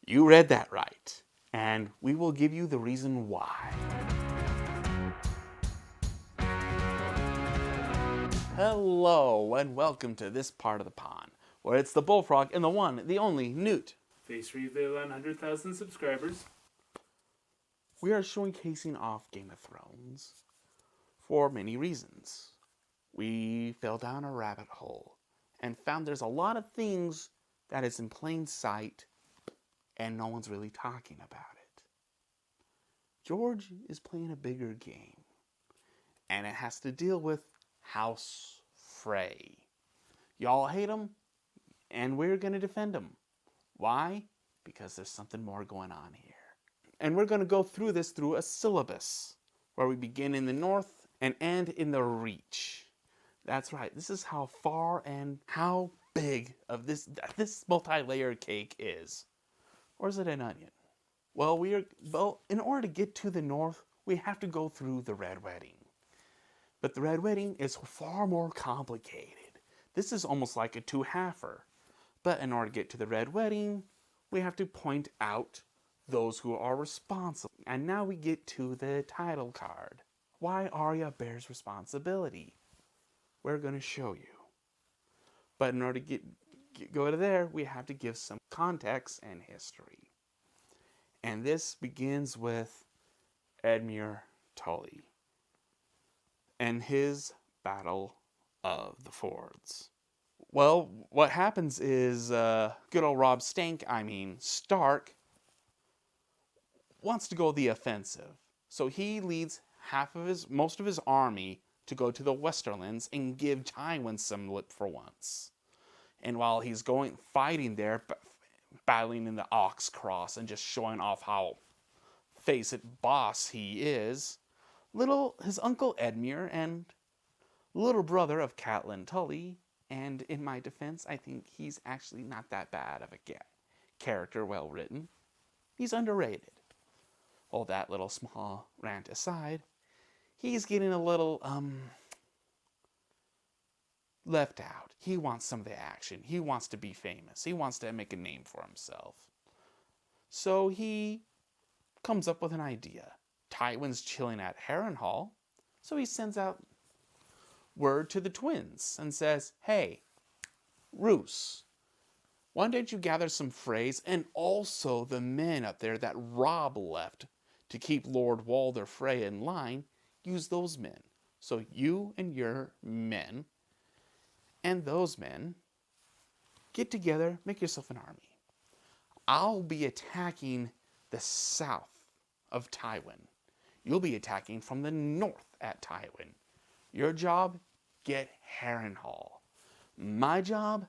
You read that right. And we will give you the reason why. Hello, and welcome to this part of the pond, where it's the bullfrog and the one, the only, Newt. Face reveal on 100,000 subscribers. We are showcasing off Game of Thrones for many reasons. We fell down a rabbit hole and found there's a lot of things that is in plain sight and no one's really talking about it. George is playing a bigger game, and it has to deal with House Frey. Y'all hate him, and we're going to defend him. Why? Because there's something more going on here. And we're going to go through this through a syllabus, where we begin in the north and end in the reach. That's right, this is how far and how big of this multi-layered cake is. Or is it an onion? Well, in order to get to the north, we have to go through the Red Wedding. But the Red Wedding is far more complicated. This is almost like a two-halfer. But in order to get to the Red Wedding, we have to point out those who are responsible. And now we get to the title card. Why Arya bears responsibility. We're going to show you. But in order to go to there, we have to give some context and history. And this begins with Edmure Tully and his Battle of the Fords. Well, what happens is good old Stark, wants to go the offensive. So he leads most of his army to go to the Westerlands and give Tywin some lip for once. And while he's fighting there, battling in the Ox Cross and just showing off how face it boss he is, his uncle Edmure and little brother of Catelyn Tully, and in my defense, I think he's actually not that bad of a character, well written. He's underrated. All that little small rant aside, he's getting a little left out. He wants some of the action. He wants to be famous. He wants to make a name for himself. So he comes up with an idea. Tywin's chilling at Harrenhal, so he sends out word to the twins and says, "Hey, Roose, why don't you gather some Freys and also the men up there that Robb left to keep Lord Walder Frey in line, use those men. So you and your men and those men get together, make yourself an army. I'll be attacking the south of Tywin. You'll be attacking from the north at Tywin. Your job, get Harrenhal. My job,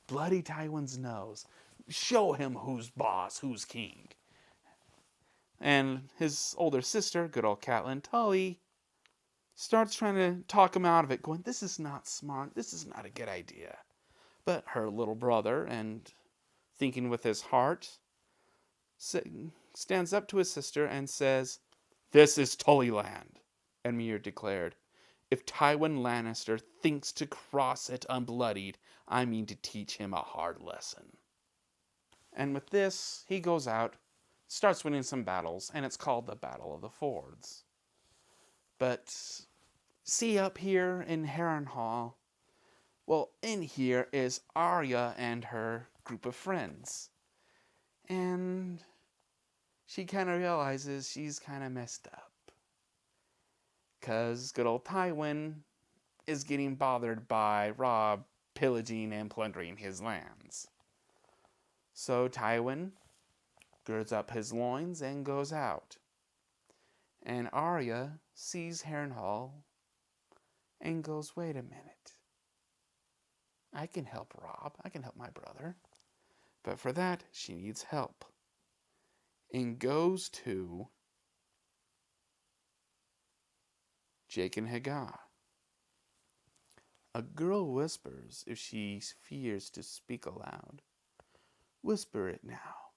bloody Tywin's nose. Show him who's boss, who's king." And his older sister, good old Catelyn Tully, starts trying to talk him out of it, going, "This is not smart. This is not a good idea." But her little brother, and thinking with his heart, stands up to his sister and says, "This is Tullyland," Edmure declared. "If Tywin Lannister thinks to cross it unbloodied, I mean to teach him a hard lesson." And with this, he goes out, starts winning some battles, and it's called the Battle of the Fords. But see up here in Harrenhal, well, in here is Arya and her group of friends. And she kind of realizes she's kind of messed up. Because good old Tywin is getting bothered by Robb pillaging and plundering his lands. So Tywin girds up his loins and goes out. And Arya sees Harrenhal and goes, "Wait a minute. I can help Robb. I can help my brother." But for that, she needs help. And goes to Jaqen H'ghar. A girl whispers if she fears to speak aloud. Whisper it now.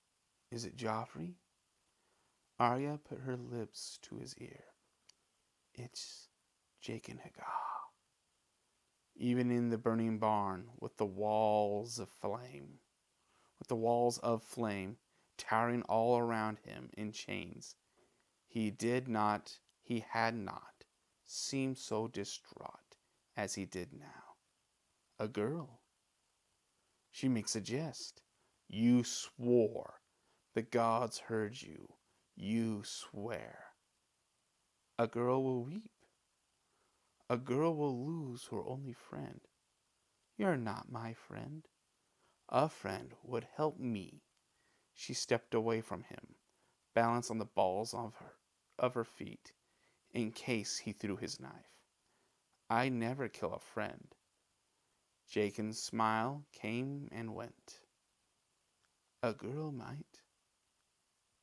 Is it Joffrey? Arya put her lips to his ear. It's Jaqen H'ghar. Even in the burning barn with the walls of flame, towering all around him in chains. He had not seemed so distraught as he did now. A girl. She makes a jest. You swore. The gods heard you. You swear. A girl will weep. A girl will lose her only friend. You're not my friend. A friend would help me. She stepped away from him, balanced on the balls of her feet, in case he threw his knife. I never kill a friend. Jaken's smile came and went. A girl might.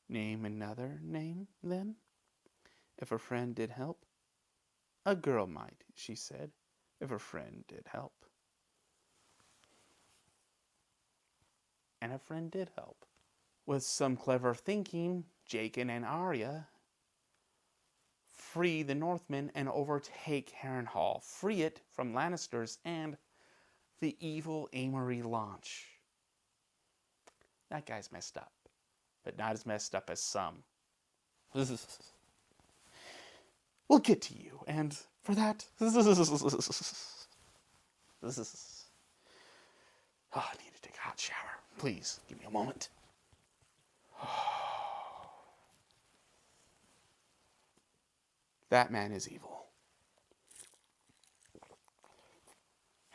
Name another name, then? If a friend did help? A girl might, she said, if a friend did help. And a friend did help. With some clever thinking, Jaken and Arya free the Northmen and overtake Harrenhal, free it from Lannisters and the evil Edmure launch. That guy's messed up, but not as messed up as some. We'll get to you, and for that, I need to take a hot shower. Please, give me a moment. That man is evil.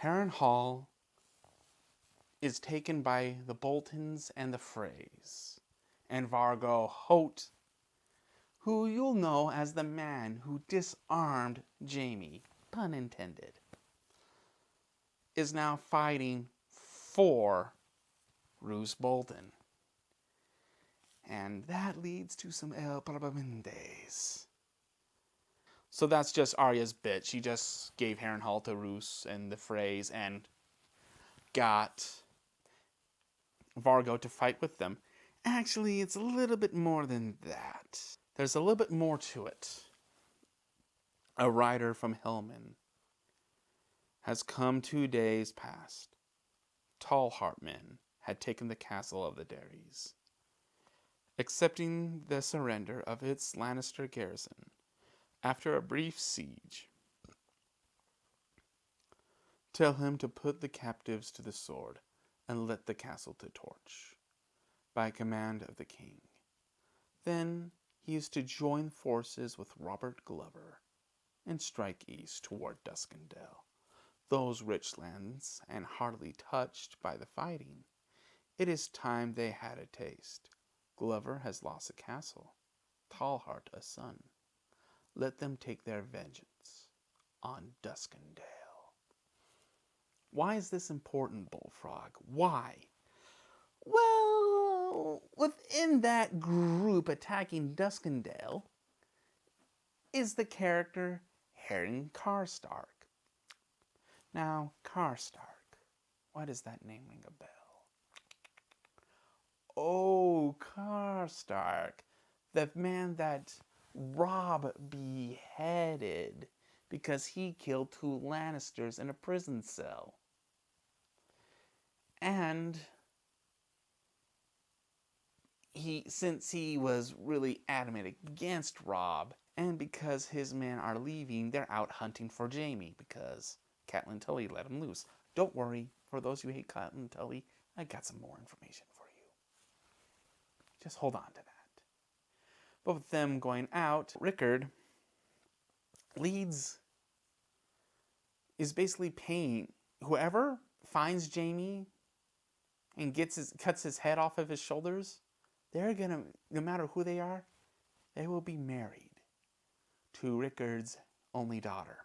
Harrenhal is taken by the Boltons and the Freys, and Vargo Hoat, who you'll know as the man who disarmed Jaime, pun intended, is now fighting for Roose Bolton. And that leads to some El Probamendes. So that's just Arya's bit. She just gave Harrenhal to Roose and the Freys and got Vargo to fight with them. Actually, it's a little bit more than that. There's a little bit more to it. A rider from Helman has come 2 days past. Tall Heart men had taken the castle of the Derrys, accepting the surrender of its Lannister garrison after a brief siege. Tell him to put the captives to the sword and let the castle to torch, by command of the king. Then he is to join forces with Robert Glover and strike east toward Duskendale, those rich lands and hardly touched by the fighting. It is time they had a taste. Glover has lost a castle, Tallheart a son. Let them take their vengeance on Duskendale. Why is this important, Bullfrog? Why? Well, within that group attacking Duskendale is the character Harren Karstark. Now, Karstark, why does that name ring a bell? Oh, Karstark, the man that Robb beheaded because he killed 2 Lannisters in a prison cell. And since he was really adamant against Robb, and because his men are leaving, they're out hunting for Jaime because Catelyn Tully let him loose. Don't worry, for those who hate Catelyn Tully, I got some more information for you. Just hold on to that. But with them going out, Rickard is basically paying whoever finds Jaime and cuts his head off of his shoulders. They're gonna, no matter who they are, they will be married to Rickard's only daughter.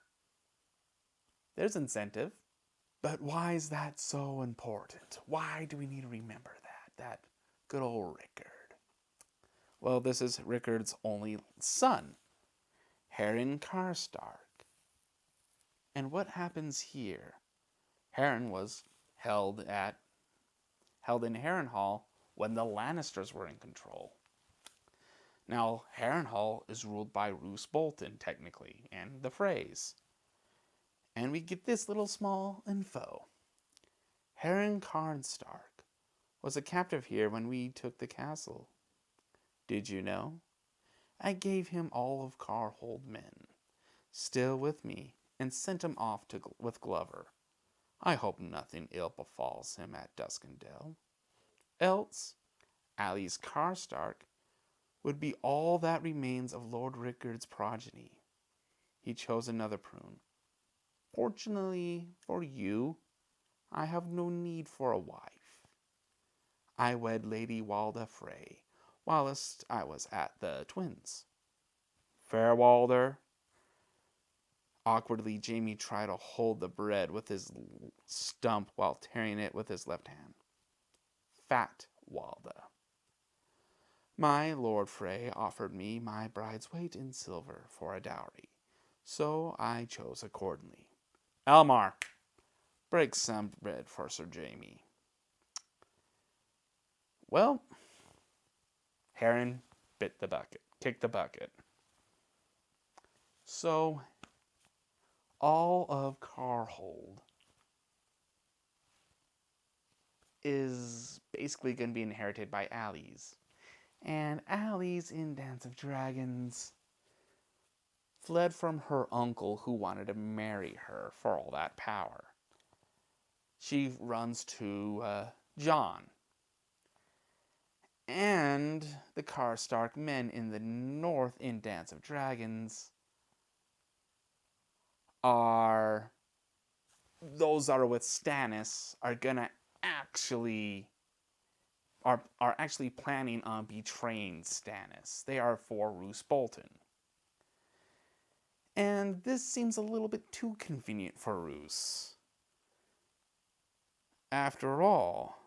There's incentive, but why is that so important? Why do we need to remember that good old Rickard? Well, this is Rickard's only son, Harren Karstark. And what happens here? Harren was held in Harrenhal when the Lannisters were in control. Now, Harrenhal is ruled by Roose Bolton, technically, and the Freys. And we get this little small info. Harren Karstark was a captive here when we took the castle. Did you know? I gave him all of Carhold men, still with me, and sent him off with Glover. I hope nothing ill befalls him at Duskendale. Else, Ali's Karstark would be all that remains of Lord Rickard's progeny. He chose another prune. Fortunately for you, I have no need for a wife. I wed Lady Walda Frey whilst I was at the Twins. Fair Walder. Awkwardly, Jamie tried to hold the bread with his stump while tearing it with his left hand. Fat Walda. My Lord Frey offered me my bride's weight in silver for a dowry, so I chose accordingly. Elmar, break some bread for Sir Jamie. Well, Heron kicked the bucket. So, all of Carhold is basically going to be inherited by Ali's. And Ali's in Dance of Dragons fled from her uncle who wanted to marry her for all that power. She runs to Jon. And the Karstark men in the north in Dance of Dragons are those that are with Stannis are gonna actually are actually planning on betraying Stannis. They are for Roose Bolton. And this seems a little bit too convenient for Roose. After all,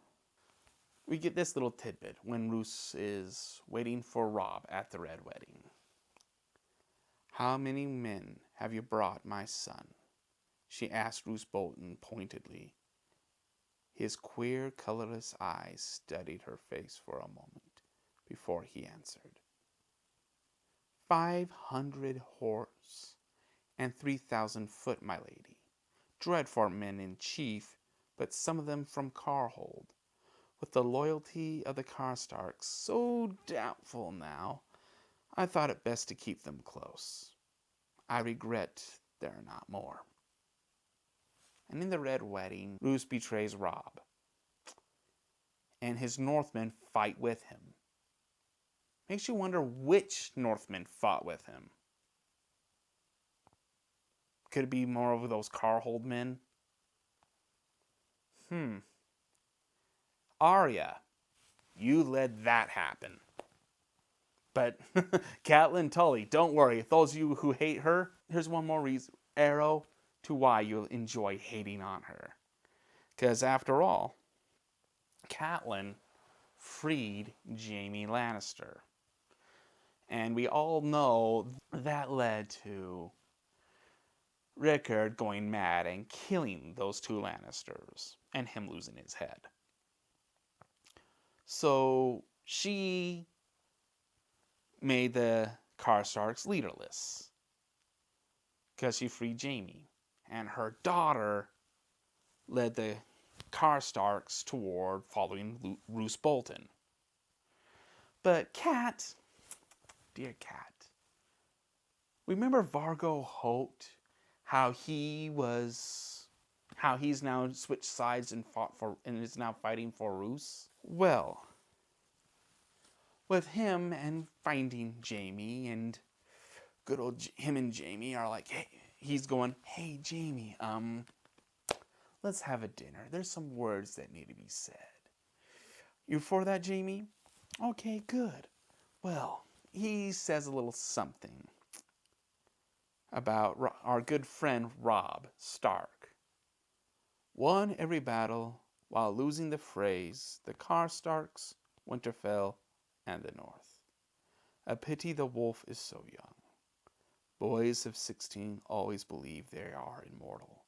we get this little tidbit when Roose is waiting for Robb at the Red Wedding. How many men have you brought, my son? She asked Roose Bolton pointedly. His queer, colorless eyes studied her face for a moment before he answered. 500 horse and 3,000 foot, my lady. Dreadful men in chief, but some of them from Carhold. With the loyalty of the Karstarks so doubtful now, I thought it best to keep them close. I regret there are not more. And in the Red Wedding, Roose betrays Robb. And his Northmen fight with him. Makes you wonder which Northmen fought with him. Could it be more of those Carhold men? Arya, you let that happen. But Catelyn Tully, don't worry. Those of you who hate her, here's one more arrow to why you'll enjoy hating on her. Because after all, Catelyn freed Jaime Lannister. And we all know that led to Rickard going mad and killing those two Lannisters and him losing his head. So she made the Karstarks leaderless because she freed Jaime. And her daughter led the Karstarks toward following Roose Bolton. But Cat, dear Cat, remember Vargo Holt? How he's now switched sides and is now fighting for Roose? Well, with him and finding Jaime, and good old him and Jaime are like, hey, he's going, hey Jaime, let's have a dinner. There's some words that need to be said. You for that, Jaime? Okay, good. Well, he says a little something about our good friend Robb Stark. Won every battle while losing the frays, the Karstarks, Winterfell, and the North. A pity the wolf is so young. Boys of 16 always believe they are immortal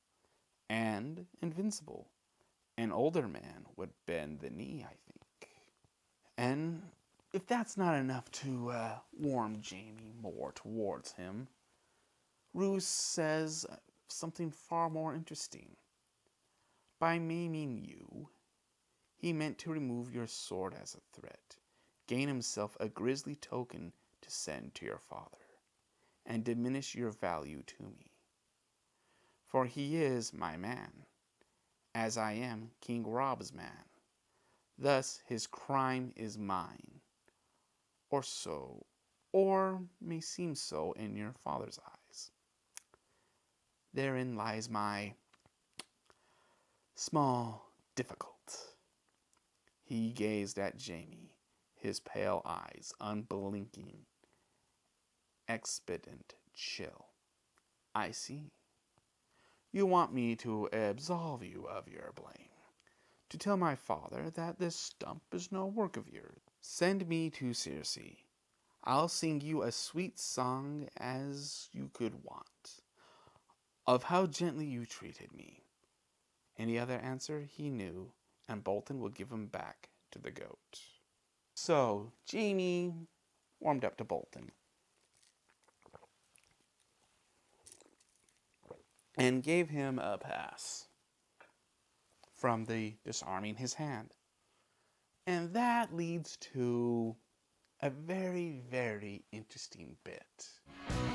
and invincible. An older man would bend the knee, I think. And if that's not enough to warm Jaime more towards him, Roose says something far more interesting. By maiming you, He meant to remove your sword as a threat, gain himself a grisly token to send to your father, and diminish your value to me. For he is my man, as I am King Rob's man. Thus his crime is mine, or so, or may seem so in your father's eyes. Therein lies my small difficult. He gazed at Jamie, his pale eyes unblinking, expectant, chill. I see. You want me to absolve you of your blame, to tell my father that this stump is no work of yours. Send me to Circe. I'll sing you a sweet song as you could want, of how gently you treated me. Any other answer he knew, and Bolton would give him back to the goat. So Jamie warmed up to Bolton and gave him a pass from the disarming his hand. And that leads to a very, very interesting bit.